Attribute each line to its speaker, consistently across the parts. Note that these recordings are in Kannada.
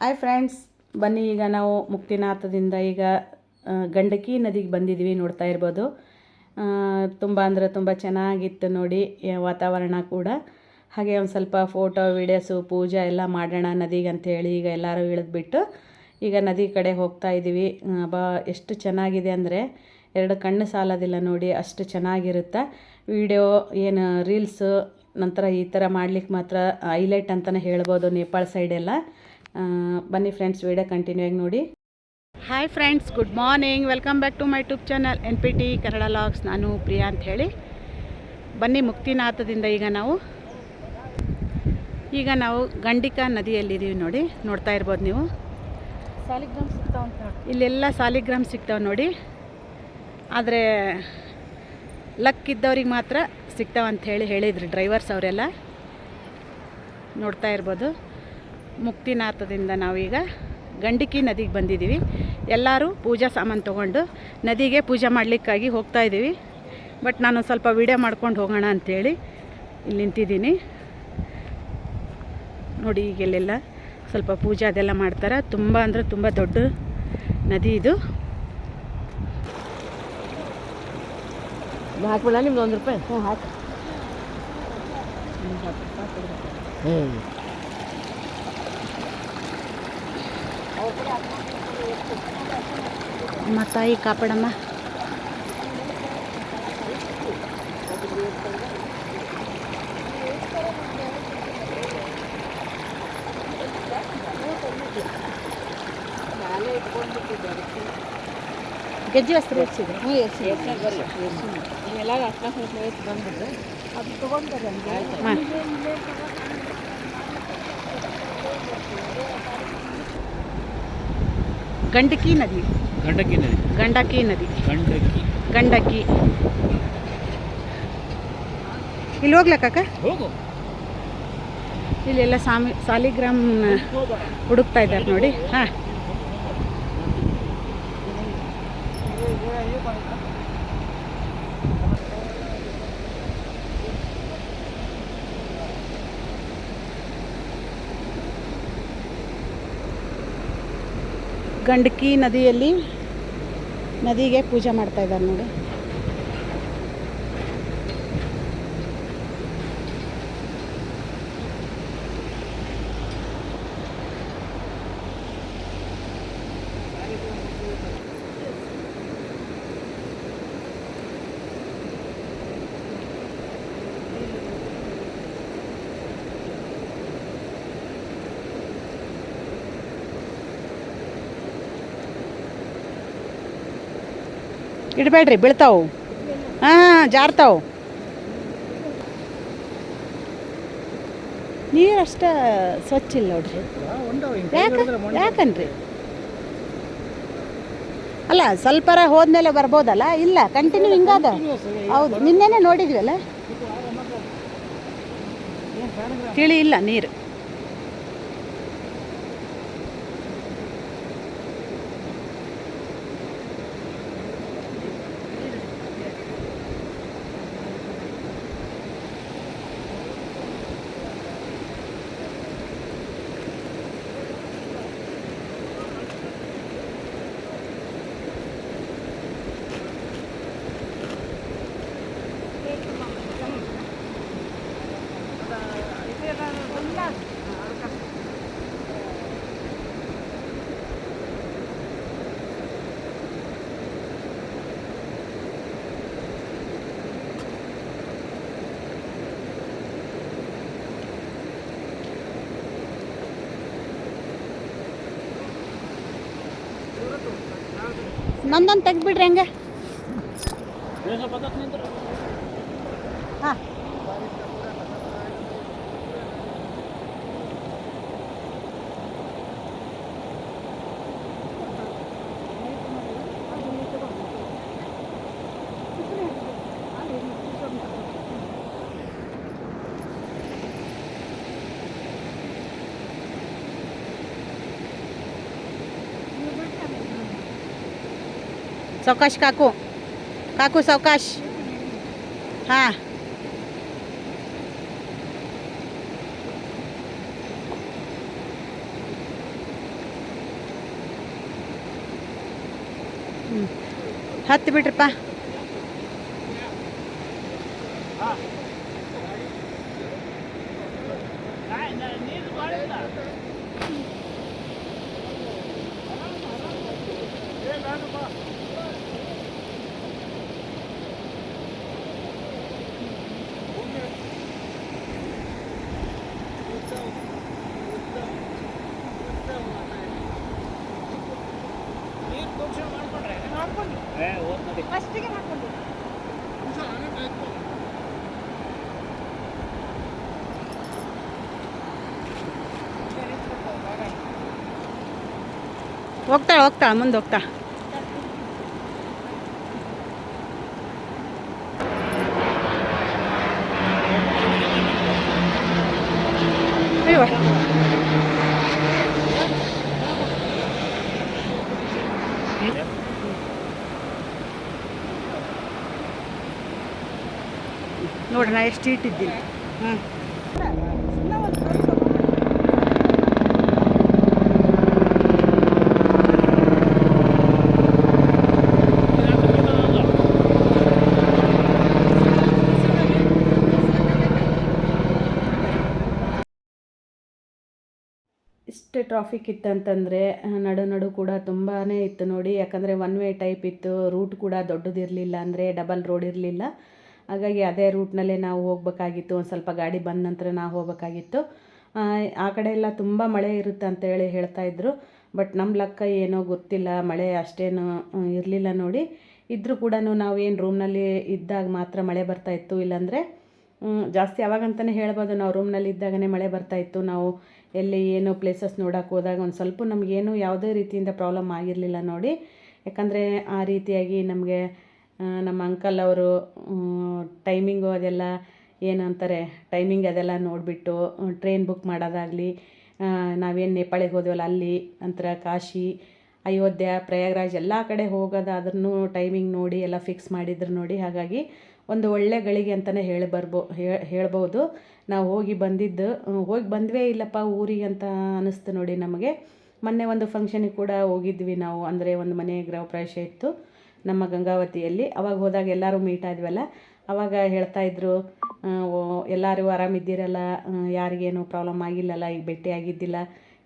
Speaker 1: ಹಾಯ್ ಫ್ರೆಂಡ್ಸ್, ಬನ್ನಿ ಈಗ ನಾವು ಮುಕ್ತಿನಾಥದಿಂದ ಈಗ ಗಂಡಕಿ ನದಿಗೆ ಬಂದಿದ್ದೀವಿ. ನೋಡ್ತಾ ಇರ್ಬೋದು, ತುಂಬ ಅಂದರೆ ತುಂಬ ಚೆನ್ನಾಗಿತ್ತು ನೋಡಿ ವಾತಾವರಣ ಕೂಡ. ಹಾಗೆ ಒಂದು ಸ್ವಲ್ಪ ಫೋಟೋ ವೀಡಿಯೋಸು ಪೂಜೆ ಎಲ್ಲ ಮಾಡೋಣ ನದಿಗೆ ಅಂಥೇಳಿ ಈಗ ಎಲ್ಲರೂ ಇಳಿದ್ಬಿಟ್ಟು ಈಗ ನದಿ ಕಡೆ ಹೋಗ್ತಾ ಇದ್ದೀವಿ. ಎಷ್ಟು ಚೆನ್ನಾಗಿದೆ ಅಂದರೆ ಎರಡು ಕಣ್ಣು ಸಾಲೋದಿಲ್ಲ ನೋಡಿ, ಅಷ್ಟು ಚೆನ್ನಾಗಿರುತ್ತೆ. ವಿಡಿಯೋ ಏನು ರೀಲ್ಸು ನಂತರ ಈ ಥರ ಮಾಡ್ಲಿಕ್ಕೆ ಮಾತ್ರ ಹೈಲೈಟ್ ಅಂತಲೇ ಹೇಳ್ಬೋದು ನೇಪಾಳ ಸೈಡೆಲ್ಲ. ಬನ್ನಿ ಫ್ರೆಂಡ್ಸ್, ವಿಡಿಯೋ ಕಂಟಿನ್ಯೂ ಆಗಿ ನೋಡಿ. Hi friends, good morning, welcome back to my YouTube channel NPT Kannada logs. ನಾನು ಪ್ರಿಯಾ ಅಂತ ಹೇಳಿ. ಬನ್ನಿ ಮುಕ್ತಿನಾಥದಿಂದ ಈಗ ನಾವು ಗಂಡಿಕಾ ನದಿಯಲ್ಲಿದ್ದೀವಿ ನೋಡಿ. ನೋಡ್ತಾ ಇರ್ಬೋದು ನೀವು,
Speaker 2: ಸಾಲಿಗ್ರಾಮ್ ಸಿಗ್ತಾವ ಅಂತ ನೋಡಿ.
Speaker 1: ಇಲ್ಲೆಲ್ಲ ಸಾಲಿಗ್ರಾಮ್ ಸಿಗ್ತಾವೆ ನೋಡಿ. ಆದರೆ ಲಕ್ ಇದ್ದವ್ರಿಗೆ ಮಾತ್ರ ಸಿಗ್ತಾವಂತ ಹೇಳಿದ್ರು ಡ್ರೈವರ್ಸ್ ಅವರೆಲ್ಲ. ನೋಡ್ತಾ ಇರ್ಬೋದು, ಮುಕ್ತಿನಾಥದಿಂದ ನಾವೀಗ ಗಂಡಿಕಿ ನದಿಗೆ ಬಂದಿದ್ದೀವಿ. ಎಲ್ಲರೂ ಪೂಜಾ ಸಾಮಾನು ತೊಗೊಂಡು ನದಿಗೆ ಪೂಜೆ ಮಾಡಲಿಕ್ಕಾಗಿ ಹೋಗ್ತಾ ಇದ್ದೀವಿ. ಬಟ್ ನಾನು ಸ್ವಲ್ಪ ವಿಡಿಯೋ ಮಾಡ್ಕೊಂಡು ಹೋಗೋಣ ಅಂಥೇಳಿ ಇಲ್ಲಿ ನಿಂತಿದ್ದೀನಿ ನೋಡಿ. ಈಗೆಲ್ಲೆಲ್ಲ ಸ್ವಲ್ಪ ಪೂಜೆ ಅದೆಲ್ಲ ಮಾಡ್ತಾರೆ. ತುಂಬ ಅಂದರೆ ತುಂಬ ದೊಡ್ಡ ನದಿ ಇದು.
Speaker 2: ಹಾಕ್ಬಿಡ ನಿಮ್ದು ₹1.
Speaker 1: ಹ್ಞೂ ಹಾಕಿ. ಅಮ್ಮ ತಾಯಿ ಕಾಪಾಡಮ್ಮ. ಗೆಜ್ಜೆ ವಸ್ತ್ರ ಎಷ್ಟಿದೆ?
Speaker 2: ಎಲ್ಲ ಬಂದ್ಬಿಟ್ರೆ ಅದು ತೊಗೊಂಡ್ರೆ
Speaker 1: ಗಂಡಕಿ ನದಿ. ಇಲ್ಲಿ ಹೋಗ್ಲಕ್ಕ
Speaker 3: ಹೋಗು.
Speaker 1: ಇಲ್ಲೆಲ್ಲ ಸಾಲಿಗ್ರಾಮ್ ಹುಡುಕ್ತಾ ಇದ್ದಾರೆ ನೋಡಿ. ಹಾಂ, ಗಂಡಕಿ ನದಿಯಲ್ಲಿ ನದಿಗೆ ಪೂಜೆ ಮಾಡ್ತಾ ಇದ್ದಾರೆ ನೋಡಿ. ಇಡಬೇಡ್ರಿ, ಬೀಳ್ತಾವು. ಹಾಂ, ಜಾರ್ತಾವು. ನೀರು ಅಷ್ಟೇ ಸ್ವಚ್ಛ ಇಲ್ಲ ನೋಡ್ರಿ. ಯಾಕನ್ರಿ? ಅಲ್ಲ, ಸ್ವಲ್ಪರ ಹೋದ್ಮೇಲೆ ಬರ್ಬೋದಲ್ಲ. ಇಲ್ಲ, ಕಂಟಿನ್ಯೂ ಹಿಂಗಾದ. ಹೌದು, ನಿನ್ನೆನೆ ನೋಡಿದ್ವಲ್ಲ, ತಿಳಿ ಇಲ್ಲ ನೀರು. ನಂದೊಂದು ತೆಗ್ದುಬಿಡ್ರಿ ಹಂಗೆ. ಹಾಂ, सावकाश काकू, काकू सावकाश. हां, ಹತ್ತು ಬಿಟ್ರಪ್ಪ.
Speaker 2: ಫಸ್ಟಿಗೆ ಮಾಡ್ಕೊಂಡು
Speaker 1: ಹೋಗ್ತಾಳೆ ಮುಂದೆ ಹೋಗ್ತಾ. ಅಯ್ಯೋ ನೋಡೋಣ ಎಷ್ಟು ಇಟ್ಟಿದ್ದೀನಿ. ಹಾಂ ಇಷ್ಟು ಟ್ರಾಫಿಕ್ ಇತ್ತಂತಂದರೆ ನಡು ಕೂಡ ತುಂಬಾ ಇತ್ತು ನೋಡಿ. ಯಾಕಂದರೆ ಒನ್ ವೇ ಟೈಪ್ ಇತ್ತು, ರೂಟ್ ಕೂಡ ದೊಡ್ಡದಿರಲಿಲ್ಲ, ಅಂದರೆ ಡಬಲ್ ರೋಡ್ ಇರಲಿಲ್ಲ. ಹಾಗಾಗಿ ಅದೇ ರೂಟ್ನಲ್ಲೇ ನಾವು ಹೋಗ್ಬೇಕಾಗಿತ್ತು. ಒಂದು ಸ್ವಲ್ಪ ಗಾಡಿ ಬಂದ ನಂತರ ನಾವು ಹೋಗ್ಬೇಕಾಗಿತ್ತು. ಆ ಕಡೆ ಎಲ್ಲ ತುಂಬ ಮಳೆ ಇರುತ್ತೆ ಅಂತೇಳಿ ಹೇಳ್ತಾಯಿದ್ರು. ಬಟ್ ನಮ್ಮ ಲೆಕ್ಕ ಏನೋ ಗೊತ್ತಿಲ್ಲ, ಮಳೆ ಅಷ್ಟೇನು ಇರಲಿಲ್ಲ ನೋಡಿ. ಇದ್ದರೂ ಕೂಡ ನಾವೇನು ರೂಮ್ನಲ್ಲಿ ಇದ್ದಾಗ ಮಾತ್ರ ಮಳೆ ಬರ್ತಾಯಿತ್ತು, ಇಲ್ಲಾಂದರೆ ಜಾಸ್ತಿ ಯಾವಾಗಂತಲೇ ಹೇಳ್ಬೋದು. ನಾವು ರೂಮ್ನಲ್ಲಿ ಇದ್ದಾಗನೇ ಮಳೆ ಬರ್ತಾಯಿತ್ತು. ನಾವು ಎಲ್ಲಿ ಏನು ಪ್ಲೇಸಸ್ ನೋಡೋಕೆ ಹೋದಾಗ ಒಂದು ಸ್ವಲ್ಪ ನಮಗೇನು ಯಾವುದೇ ರೀತಿಯಿಂದ ಪ್ರಾಬ್ಲಮ್ ಆಗಿರಲಿಲ್ಲ ನೋಡಿ. ಯಾಕಂದರೆ ಆ ರೀತಿಯಾಗಿ ನಮಗೆ ನಮ್ಮ ಅಂಕಲ್ ಅವರು ಟೈಮಿಂಗು ಅದೆಲ್ಲ ಏನು ಅಂತಾರೆ ಟೈಮಿಂಗ್ ಅದೆಲ್ಲ ನೋಡಿಬಿಟ್ಟು ಟ್ರೈನ್ ಬುಕ್ ಮಾಡೋದಾಗಲಿ, ನಾವೇನು ನೇಪಾಳಿಗೆ ಹೋದೆವಲ್ಲ ಅಲ್ಲಿ, ನಂತರ ಕಾಶಿ, ಅಯೋಧ್ಯೆ, ಪ್ರಯಾಗ್ರಾಜ್ ಎಲ್ಲ ಕಡೆ ಹೋಗೋದಾದ್ರೂ ಟೈಮಿಂಗ್ ನೋಡಿ ಎಲ್ಲ ಫಿಕ್ಸ್ ಮಾಡಿದ್ರು ನೋಡಿ. ಹಾಗಾಗಿ ಒಂದು ಒಳ್ಳೆ ಗಳಿಗೆ ಅಂತಲೇ ಹೇಳ್ಬೋದು. ನಾವು ಹೋಗಿ ಬಂದ್ವೇ ಇಲ್ಲಪ್ಪ ಊರಿಗೆ ಅಂತ ಅನ್ನಿಸ್ತು ನೋಡಿ ನಮಗೆ. ಮೊನ್ನೆ ಒಂದು ಫಂಕ್ಷನಿಗೆ ಕೂಡ ಹೋಗಿದ್ವಿ ನಾವು, ಅಂದರೆ ಒಂದು ಮನೆ ಗೃಹ ಪ್ರವೇಶ ಇತ್ತು ನಮ್ಮ ಗಂಗಾವತಿಯಲ್ಲಿ. ಅವಾಗ ಹೋದಾಗ ಎಲ್ಲರೂ ಮೀಟ್ ಆದ್ವಲ್ಲ, ಅವಾಗ ಹೇಳ್ತಾಯಿದ್ರು ಎಲ್ಲರೂ ಆರಾಮಿದ್ದೀರಲ್ಲ, ಯಾರಿಗೇನು ಪ್ರಾಬ್ಲಮ್ ಆಗಿಲ್ಲಲ್ಲ, ಈಗ ಭೇಟಿ ಆಗಿದ್ದಿಲ್ಲ,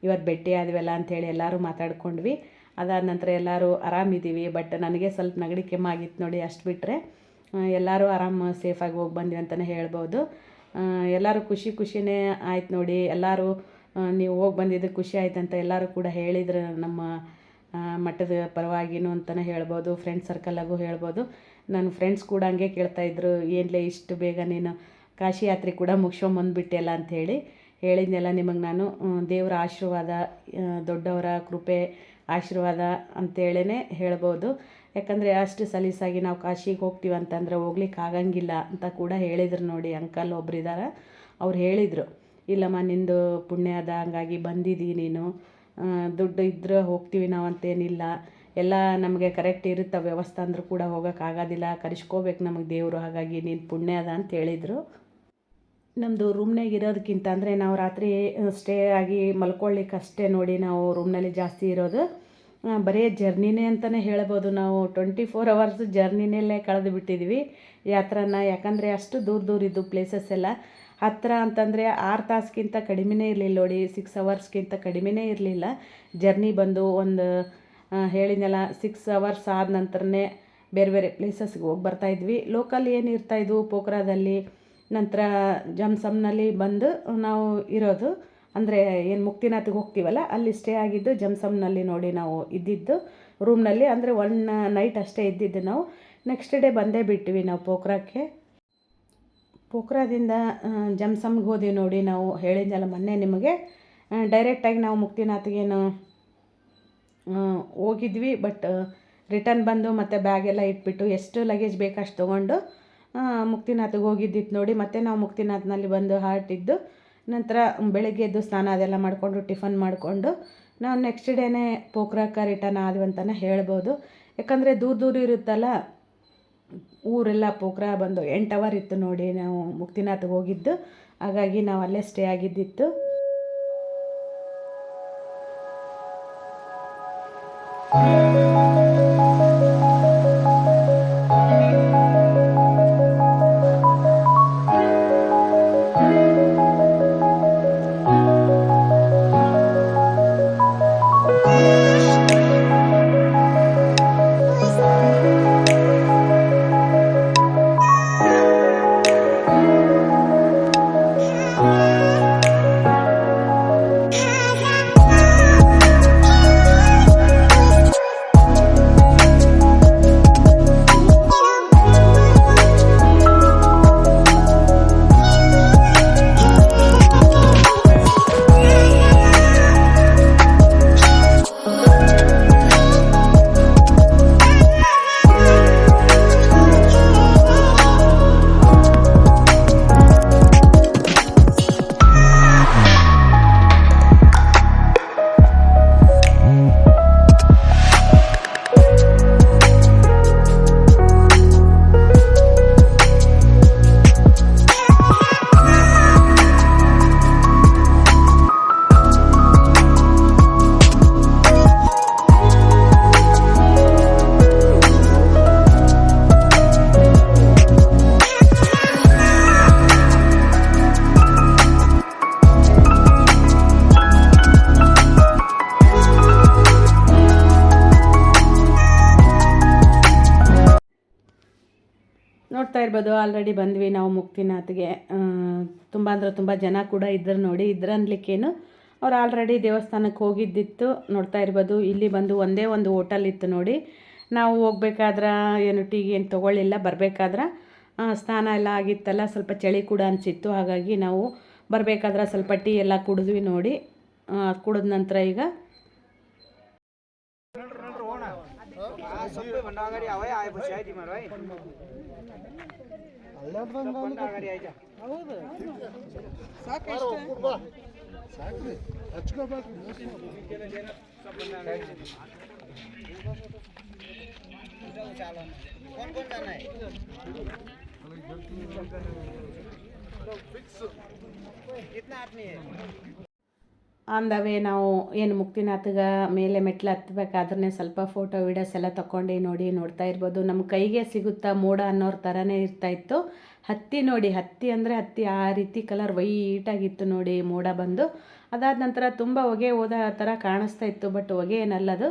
Speaker 1: ಇವತ್ತು ಭೇಟಿ ಆದ್ವಲ್ಲ ಅಂಥೇಳಿ ಎಲ್ಲರೂ ಮಾತಾಡ್ಕೊಂಡ್ವಿ. ಅದಾದ ನಂತರ ಎಲ್ಲರೂ ಆರಾಮಿದ್ದೀವಿ. ಬಟ್ ನನಗೆ ಸ್ವಲ್ಪ ನೆಗಡಿ ಕೆಮ್ಮಾಗಿತ್ತು ನೋಡಿ, ಅಷ್ಟು ಬಿಟ್ಟರೆ ಎಲ್ಲರೂ ಆರಾಮ ಸೇಫಾಗಿ ಹೋಗಿ ಬಂದ್ವಿ ಅಂತಲೇ ಹೇಳ್ಬೋದು. ಎಲ್ಲರೂ ಖುಷಿನೇ ಆಯ್ತು ನೋಡಿ. ಎಲ್ಲರೂ ನೀವು ಹೋಗಿ ಬಂದಿದ್ದು ಖುಷಿ ಆಯ್ತು ಅಂತ ಎಲ್ಲರೂ ಕೂಡ ಹೇಳಿದ್ರು, ನಮ್ಮ ಮಠದ ಪರವಾಗಿನೂ ಅಂತಲೇ ಹೇಳ್ಬೋದು, ಫ್ರೆಂಡ್ಸ್ ಸರ್ಕಲ್ಲಾಗೂ ಹೇಳ್ಬೋದು. ನನ್ನ ಫ್ರೆಂಡ್ಸ್ ಕೂಡ ಹಂಗೆ ಕೇಳ್ತಾಯಿದ್ರು, ಏನ್ಲೇ ಇಷ್ಟು ಬೇಗ ನೀನು ಕಾಶಿ ಯಾತ್ರೆ ಕೂಡ ಮುಗಿಸ್ಕೊಂಬಂದುಬಿಟ್ಟೆಲ್ಲ ಅಂಥೇಳಿ. ಹೇಳಿದ್ನೆಲ್ಲ ನಿಮಗೆ ನಾನು. ದೇವರ ಆಶೀರ್ವಾದ, ದೊಡ್ಡವರ ಕೃಪೆ ಆಶೀರ್ವಾದ ಅಂತೇಳೇ ಹೇಳ್ಬೋದು. ಯಾಕಂದರೆ ಅಷ್ಟು ಸಲೀಸಾಗಿ ನಾವು ಕಾಶಿಗೆ ಹೋಗ್ತೀವಿ ಅಂತಂದರೆ ಹೋಗ್ಲಿಕ್ಕೆ ಆಗಂಗಿಲ್ಲ ಅಂತ ಕೂಡ ಹೇಳಿದ್ರು ನೋಡಿ. ಅಂಕಲ್ ಒಬ್ಬರಿದ್ದಾರೆ, ಅವ್ರು ಹೇಳಿದರು, ಇಲ್ಲಮ್ಮ ನಿಂದು ಪುಣ್ಯ ಅದ, ಹಂಗಾಗಿ ಬಂದಿದ್ದೀ ನೀನು, ದುಡ್ಡು ಇದ್ರೆ ಹೋಗ್ತೀವಿ ನಾವು ಅಂತೇನಿಲ್ಲ, ಎಲ್ಲ ನಮಗೆ ಕರೆಕ್ಟ್ ಇರುತ್ತೆ ವ್ಯವಸ್ಥೆ ಅಂದರೂ ಕೂಡ ಹೋಗೋಕ್ಕಾಗೋದಿಲ್ಲ, ಕರೆಸ್ಕೋಬೇಕು ನಮಗೆ ದೇವರು, ಹಾಗಾಗಿ ನೀನು ಪುಣ್ಯ ಅದ ಅಂತ ಹೇಳಿದರು. ನಮ್ಮದು ರೂಮ್ನಾಗ ಇರೋದಕ್ಕಿಂತ ಅಂದರೆ ನಾವು ರಾತ್ರಿ ಸ್ಟೇ ಆಗಿ ಮಲ್ಕೊಳ್ಳಿಕ್ಕೆ ಅಷ್ಟೇ ನೋಡಿ ನಾವು ರೂಮ್ನಲ್ಲಿ ಜಾಸ್ತಿ ಇರೋದು. ಬರೀ ಜರ್ನಿನೇ ಅಂತಲೇ ಹೇಳ್ಬೋದು. ನಾವು 24 ಅವರ್ಸ್ ಜರ್ನಿನಲ್ಲೇ ಕಳೆದು ಬಿಟ್ಟಿದ್ವಿ ಯಾತ್ರನ. ಯಾಕಂದರೆ ಅಷ್ಟು ದೂರ ಇದ್ದು ಪ್ಲೇಸಸ್ ಎಲ್ಲ. ಹತ್ತಿರ ಅಂತಂದರೆ 6 ತಾಸಿಗಿಂತ ಕಡಿಮೆನೇ ಇರಲಿಲ್ಲ ನೋಡಿ, 6 ಅವರ್ಸ್ಗಿಂತ ಕಡಿಮೆನೇ ಇರಲಿಲ್ಲ ಜರ್ನಿ ಬಂದು. ಒಂದು ಹೇಳಿದ್ನಲ್ಲ 6 ಅವರ್ಸ್ ಆದ ನಂತರನೇ ಬೇರೆ ಪ್ಲೇಸಸ್ಗೆ ಹೋಗಿ ಬರ್ತಾಯಿದ್ವಿ. ಲೋಕಲ್ ಏನು ಇರ್ತಾಯಿದ್ವು ಪೋಖ್ರಾದಲ್ಲಿ, ನಂತರ ಜಮ್ಸಮ್ನಲ್ಲಿ ಬಂದು ನಾವು ಇರೋದು. ಅಂದರೆ ಏನು ಮುಕ್ತಿನಾಥಿಗೆ ಹೋಗ್ತೀವಲ್ಲ ಅಲ್ಲಿ ಸ್ಟೇ ಆಗಿದ್ದು ಜಮ್ಸಮ್ನಲ್ಲಿ ನೋಡಿ ನಾವು ಇದ್ದಿದ್ದು ರೂಮ್ನಲ್ಲಿ. ಅಂದರೆ 1 ನೈಟ್ ಅಷ್ಟೇ ಇದ್ದಿದ್ದು ನಾವು. ನೆಕ್ಸ್ಟ್ ಡೇ ಬಂದೇ ಬಿಟ್ವಿ ನಾವು ಪೋಖ್ರಾಕ್ಕೆ. ಪೋಖ್ರಾದಿಂದ ಜಮ್ಸಮ್ಗೆ ಹೋದ್ವಿ ನೋಡಿ ನಾವು. ಹೇಳಿದ್ನಲ್ಲ ಮೊನ್ನೆ ನಿಮಗೆ, ಡೈರೆಕ್ಟಾಗಿ ನಾವು ಮುಕ್ತಿನಾಥಿಗೇನು ಹೋಗಿದ್ವಿ. ಬಟ್ ರಿಟರ್ನ್ ಬಂದು ಮತ್ತು ಬ್ಯಾಗೆಲ್ಲ ಇಟ್ಬಿಟ್ಟು ಎಷ್ಟು ಲಗೇಜ್ ಬೇಕು ಅಷ್ಟು ತೊಗೊಂಡು ಮುಕ್ತಿನಾಥಿಗೆ ಹೋಗಿದ್ದಿತ್ತು ನೋಡಿ. ಮತ್ತು ನಾವು ಮುಕ್ತಿನಾಥ್ನಲ್ಲಿ ಬಂದು ಹಾರ್ಟಿದ್ದು ನಂತರ ಬೆಳಗ್ಗೆ ಎದ್ದು ಸ್ನಾನ ಅದೆಲ್ಲ ಮಾಡಿಕೊಂಡು ಟಿಫನ್ ಮಾಡಿಕೊಂಡು ನಾವು ನೆಕ್ಸ್ಟ್ ಡೇನೇ ಪೋಖ್ರಾಕ್ಕೆ ರಿಟರ್ನ್ ಆದ್ವಿ ಅಂತಲೇ ಹೇಳ್ಬೋದು. ಯಾಕಂದರೆ ದೂರ ಇರುತ್ತಲ್ಲ ಊರೆಲ್ಲ. ಪೋಖ್ರಾ ಬಂದು 8 ಅವರ್ ಇತ್ತು ನೋಡಿ ನಾವು ಮುಕ್ತಿನಾಥಿಗೆ ಹೋಗಿದ್ದು. ಹಾಗಾಗಿ ನಾವು ಅಲ್ಲೇ ಸ್ಟೇ ಆಗಿದ್ದಿತ್ತು. ಇರ್ಬೋದು ಆಲ್ರೆಡಿ ಬಂದ್ವಿ ನಾವು ಮುಕ್ತಿನಾಥ್ಗೆ. ತುಂಬ ಅಂದರೆ ತುಂಬ ಜನ ಕೂಡ ಇದ್ದರು ನೋಡಿ. ಇದ್ರನ್ಲಿಕ್ಕೇನು ಅವ್ರು ಆಲ್ರೆಡಿ ದೇವಸ್ಥಾನಕ್ಕೆ ಹೋಗಿದ್ದಿತ್ತು. ನೋಡ್ತಾ ಇರ್ಬೋದು ಇಲ್ಲಿ ಬಂದು ಒಂದೇ ಒಂದು ಹೋಟೆಲ್ ಇತ್ತು ನೋಡಿ. ನಾವು ಹೋಗ್ಬೇಕಾದ್ರೆ ಏನು ಟೀ ಏನು ತೊಗೊಳ್ಳಿಲ್ಲ. ಬರಬೇಕಾದ್ರೆ ಸ್ನಾನ ಎಲ್ಲ ಆಗಿತ್ತಲ್ಲ, ಸ್ವಲ್ಪ ಚಳಿ ಕೂಡ ಅನಿಸಿತ್ತು. ಹಾಗಾಗಿ ನಾವು ಬರಬೇಕಾದ್ರೆ ಸ್ವಲ್ಪ ಟೀ ಎಲ್ಲ ಕುಡಿದ್ವಿ ನೋಡಿ. ಕುಡಿದ ನಂತರ ಈಗ ಆನ್ ದ ವೇ ನಾವು ಏನು ಮುಕ್ತಿನಾಥ್ಗೆ ಮೇಲೆ ಮೆಟ್ಲು ಹತ್ತಬೇಕಾದ್ರೆ ಸ್ವಲ್ಪ ಫೋಟೋ ವೀಡಿಯೋಸ್ ಎಲ್ಲ ತಗೊಂಡು ನೋಡಿ. ನೋಡ್ತಾ ಇರ್ಬೋದು ನಮ್ಮ ಕೈಗೆ ಸಿಗುತ್ತಾ ಮೋಡ ಅನ್ನೋರ ಥರನೇ ಇರ್ತಾಯಿತ್ತು. ಹತ್ತಿ ನೋಡಿ, ಹತ್ತಿ ಅಂದರೆ ಹತ್ತಿ ಆ ರೀತಿ ಕಲರ್ ವೈಟಾಗಿತ್ತು ನೋಡಿ ಮೋಡ ಬಂದು. ಅದಾದ ನಂತರ ತುಂಬ ಹೊಗೆ ಹೋದ ಥರ ಕಾಣಿಸ್ತಾ ಇತ್ತು. ಬಟ್ ಹೊಗೆ ಏನಲ್ಲದು,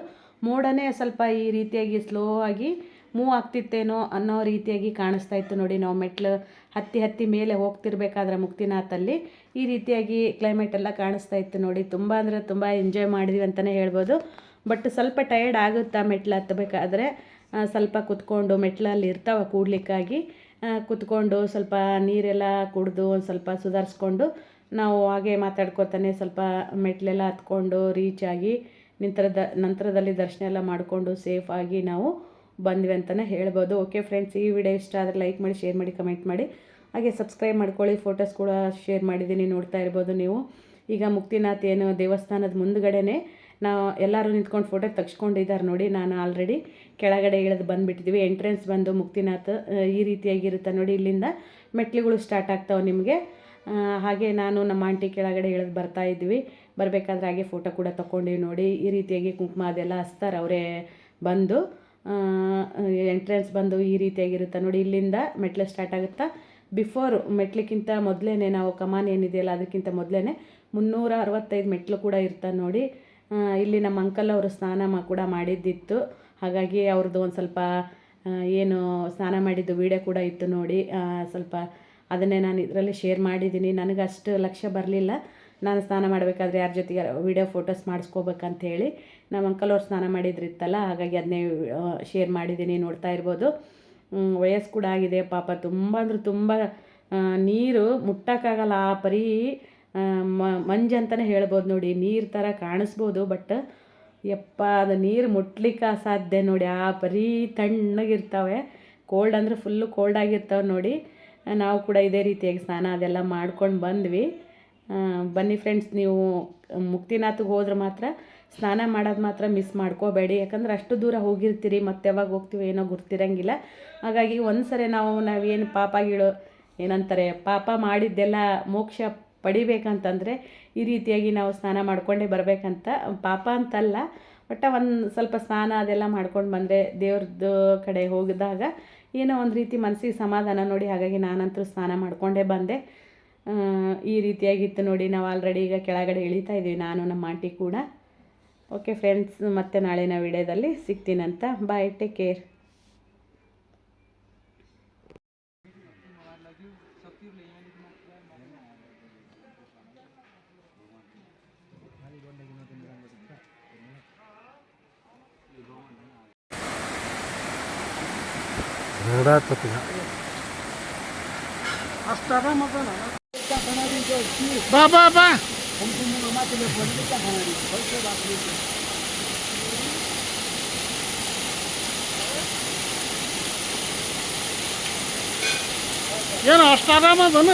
Speaker 1: ಮೋಡನೇ ಸ್ವಲ್ಪ ಈ ರೀತಿಯಾಗಿ ಸ್ಲೋ ಆಗಿ ಮೂವ್ ಆಗ್ತಿತ್ತೇನೋ ಅನ್ನೋ ರೀತಿಯಾಗಿ ಕಾಣಿಸ್ತಾ ಇತ್ತು ನೋಡಿ. ನಾವು ಮೆಟ್ಲು ಹತ್ತಿ ಮೇಲೆ ಹೋಗ್ತಿರ್ಬೇಕಾದ್ರೆ ಮುಕ್ತಿನಾಥಲ್ಲಿ ಈ ರೀತಿಯಾಗಿ ಕ್ಲೈಮೇಟ್ ಎಲ್ಲ ಕಾಣಿಸ್ತಾ ಇತ್ತು ನೋಡಿ. ತುಂಬ ಅಂದರೆ ತುಂಬ ಎಂಜಾಯ್ ಮಾಡಿದ್ವಿ ಅಂತಲೇ ಹೇಳ್ಬೋದು. ಬಟ್ ಸ್ವಲ್ಪ ಟಯರ್ಡ್ ಆಗುತ್ತಾ ಮೆಟ್ಲು ಹತ್ತಬೇಕಾದ್ರೆ. ಸ್ವಲ್ಪ ಕುತ್ಕೊಂಡು ಮೆಟ್ಲಲ್ಲಿ ಇರ್ತಾವೆ ಕೂಡ್ಲಿಕ್ಕಾಗಿ, ಕುತ್ಕೊಂಡು ಸ್ವಲ್ಪ ನೀರೆಲ್ಲ ಕುಡಿದು ಒಂದು ಸ್ವಲ್ಪ ಸುಧಾರಿಸ್ಕೊಂಡು ನಾವು ಹಾಗೆ ಮಾತಾಡ್ಕೊತಾನೆ ಸ್ವಲ್ಪ ಮೆಟ್ಲೆಲ್ಲ ಹತ್ಕೊಂಡು ರೀಚ್ ಆಗಿ ನಂತರದಲ್ಲಿ ದರ್ಶನ ಎಲ್ಲ ಮಾಡಿಕೊಂಡು ಸೇಫಾಗಿ ನಾವು ಬಂದ್ವಿ ಅಂತಲೇ ಹೇಳ್ಬೋದು. ಓಕೆ ಫ್ರೆಂಡ್ಸ್, ಈ ವಿಡಿಯೋ ಇಷ್ಟ ಆದರೆ ಲೈಕ್ ಮಾಡಿ, ಶೇರ್ ಮಾಡಿ, ಕಮೆಂಟ್ ಮಾಡಿ, ಹಾಗೆ ಸಬ್ಸ್ಕ್ರೈಬ್ ಮಾಡ್ಕೊಳ್ಳಿ. ಫೋಟೋಸ್ ಕೂಡ ಶೇರ್ ಮಾಡಿದ್ದೀನಿ, ನೋಡ್ತಾ ಇರ್ಬೋದು ನೀವು. ಈಗ ಮುಕ್ತಿನಾಥ್ ಏನು ದೇವಸ್ಥಾನದ ಮುಂದ್ಗಡೆನೇ ನಾವು ಎಲ್ಲರೂ ನಿಂತ್ಕೊಂಡು ಫೋಟೋ ತೆಗೆಸ್ಕೊಂಡಿದ್ದಾರೆ ನೋಡಿ. ನಾನು ಆಲ್ರೆಡಿ ಕೆಳಗಡೆ ಇಳಿದು ಬಂದುಬಿಟ್ಟಿದ್ವಿ. ಎಂಟ್ರೆನ್ಸ್ ಬಂದು ಮುಕ್ತಿನಾಥ್ ಈ ರೀತಿಯಾಗಿರುತ್ತೆ ನೋಡಿ. ಇಲ್ಲಿಂದ ಮೆಟ್ಲುಗಳು ಸ್ಟಾರ್ಟ್ ಆಗ್ತಾವೆ ನಿಮಗೆ. ಹಾಗೆ ನಾನು ನಮ್ಮ ಆಂಟಿ ಕೆಳಗಡೆ ಇಳಿದು ಬರ್ತಾ ಇದ್ವಿ. ಬರಬೇಕಾದ್ರೆ ಹಾಗೆ ಫೋಟೋ ಕೂಡ ತೊಗೊಂಡಿವಿ ನೋಡಿ. ಈ ರೀತಿಯಾಗಿ ಕುಂಕುಮ ಅದೆಲ್ಲ ಹಚ್ತಾರೆ ಅವರೇ ಬಂದು. ಎಂಟ್ರೆನ್ಸ್ ಬಂದು ಈ ರೀತಿಯಾಗಿರುತ್ತೆ ನೋಡಿ. ಇಲ್ಲಿಂದ ಮೆಟ್ಲು ಸ್ಟಾರ್ಟ್ ಆಗುತ್ತಾ. ಬಿಫೋರ್ ಮೆಟ್ಲಿಕ್ಕಿಂತ ಮೊದಲೇ ನಾವು ಕಮಾನ್ ಏನಿದೆಯಲ್ಲ ಅದಕ್ಕಿಂತ ಮೊದಲೇ 365 ಮೆಟ್ಲು ಕೂಡ ಇರ್ತಾವೆ ನೋಡಿ. ಇಲ್ಲಿ ನಮ್ಮ ಅಂಕಲ್ ಅವರು ಸ್ನಾನ ಕೂಡ ಮಾಡಿದ್ದಿತ್ತು. ಹಾಗಾಗಿ ಅವ್ರದ್ದು ಒಂದು ಸ್ವಲ್ಪ ಏನು ಸ್ನಾನ ಮಾಡಿದ್ದು ವಿಡಿಯೋ ಕೂಡ ಇತ್ತು ನೋಡಿ. ಸ್ವಲ್ಪ ಅದನ್ನೇ ನಾನು ಇದರಲ್ಲಿ ಶೇರ್ ಮಾಡಿದ್ದೀನಿ. ನನಗೆ ಅಷ್ಟು ಲಕ್ಷ್ಯ ಬರಲಿಲ್ಲ. ನಾನು ಸ್ನಾನ ಮಾಡಬೇಕಾದ್ರೆ ಯಾರ ಜೊತೆಗೆ ವಿಡಿಯೋ ಫೋಟೋಸ್ ಮಾಡಿಸ್ಕೋಬೇಕಂತೇಳಿ ನಮ್ಮ ಅಂಕಲ್ ಅವ್ರು ಸ್ನಾನ ಮಾಡಿದ್ರಿತ್ತಲ್ಲ, ಹಾಗಾಗಿ ಅದನ್ನೇ ಶೇರ್ ಮಾಡಿದ್ದೀನಿ. ನೋಡ್ತಾ ಇರ್ಬೋದು. ವಯಸ್ಸು ಕೂಡ ಆಗಿದೆ ಪಾಪ. ತುಂಬ ಅಂದ್ರೆ ತುಂಬ ನೀರು ಮುಟ್ಟೋಕ್ಕಾಗಲ್ಲ. ಆ ಪರಿ ಮಂಜು ಅಂತಲೇ ಹೇಳ್ಬೋದು ನೋಡಿ. ನೀರು ಥರ ಕಾಣಿಸ್ಬೋದು, ಬಟ್ ಯಪ್ಪ ಅದು ನೀರು ಮುಟ್ಲಿಕ್ಕೆ ಅಸಾಧ್ಯ ನೋಡಿ. ಆ ಪರಿ ತಣ್ಣಗಿರ್ತಾವೆ. ಕೋಲ್ಡ್ ಅಂದರೆ ಫುಲ್ಲು ಕೋಲ್ಡ್ ಆಗಿರ್ತಾವೆ ನೋಡಿ. ನಾವು ಕೂಡ ಇದೇ ರೀತಿಯಾಗಿ ಸ್ನಾನ ಅದೆಲ್ಲ ಮಾಡ್ಕೊಂಡು ಬಂದ್ವಿ. ಬನ್ನಿ ಫ್ರೆಂಡ್ಸ್, ನೀವು ಮುಕ್ತಿನಾಥ್ಗೆ ಹೋದ್ರೆ ಮಾತ್ರ ಸ್ನಾನ ಮಾಡೋದು ಮಾತ್ರ ಮಿಸ್ ಮಾಡ್ಕೋಬೇಡಿ. ಯಾಕಂದ್ರೆ ಅಷ್ಟು ದೂರ ಹೋಗಿರ್ತೀರಿ, ಮತ್ತೆ ಯಾವಾಗ ಹೋಗ್ತೀವಿ ಏನೋ ಗೊತ್ತಿರಂಗಿಲ್ಲ. ಹಾಗಾಗಿ ಒಂದ್ಸರಿ ನಾವೇನು ಏನಂತಾರೆ ಪಾಪ ಮಾಡಿದ್ದೆಲ್ಲ ಮೋಕ್ಷ ಪಡಿಬೇಕಂತಂದರೆ ಈ ರೀತಿಯಾಗಿ ನಾವು ಸ್ನಾನ ಮಾಡ್ಕೊಂಡೇ ಬರಬೇಕಂತ. ಪಾಪ ಅಂತಲ್ಲ, ಬಟ್ ಒಂದು ಸ್ವಲ್ಪ ಸ್ನಾನ ಅದೆಲ್ಲ ಮಾಡ್ಕೊಂಡು ಬಂದರೆ ದೇವ್ರದ್ದು ಕಡೆ ಹೋಗಿದಾಗ ಏನೋ ಒಂದು ರೀತಿ ಮನಸ್ಸಿಗೆ ಸಮಾಧಾನ ನೋಡಿ. ಹಾಗಾಗಿ ನಾನಂತೂ ಸ್ನಾನ ಮಾಡ್ಕೊಂಡೇ ಬಂದೆ. ಈ ರೀತಿಯಾಗಿತ್ತು ನೋಡಿ. ನಾವು ಆಲ್ರೆಡಿ ಈಗ ಕೆಳಗಡೆ ಇಳಿತಾ ಇದ್ವಿ, ನಾನು ನಮ್ಮ ಆಂಟಿ ಕೂಡ. ಓಕೆ ಫ್ರೆಂಡ್ಸ್, ಮತ್ತೆ ನಾಳಿನ ವಿಡಿಯೋದಲ್ಲಿ ಸಿಗ್ತೀನಂತ. ಬಾಯ್, ಟೇಕ್ ಕೇರ್.
Speaker 3: ಬಾ ಬಾ ಬಾ ಏನು ಅಷ್ಟು ಆರಾಮ ಅದನ್ನ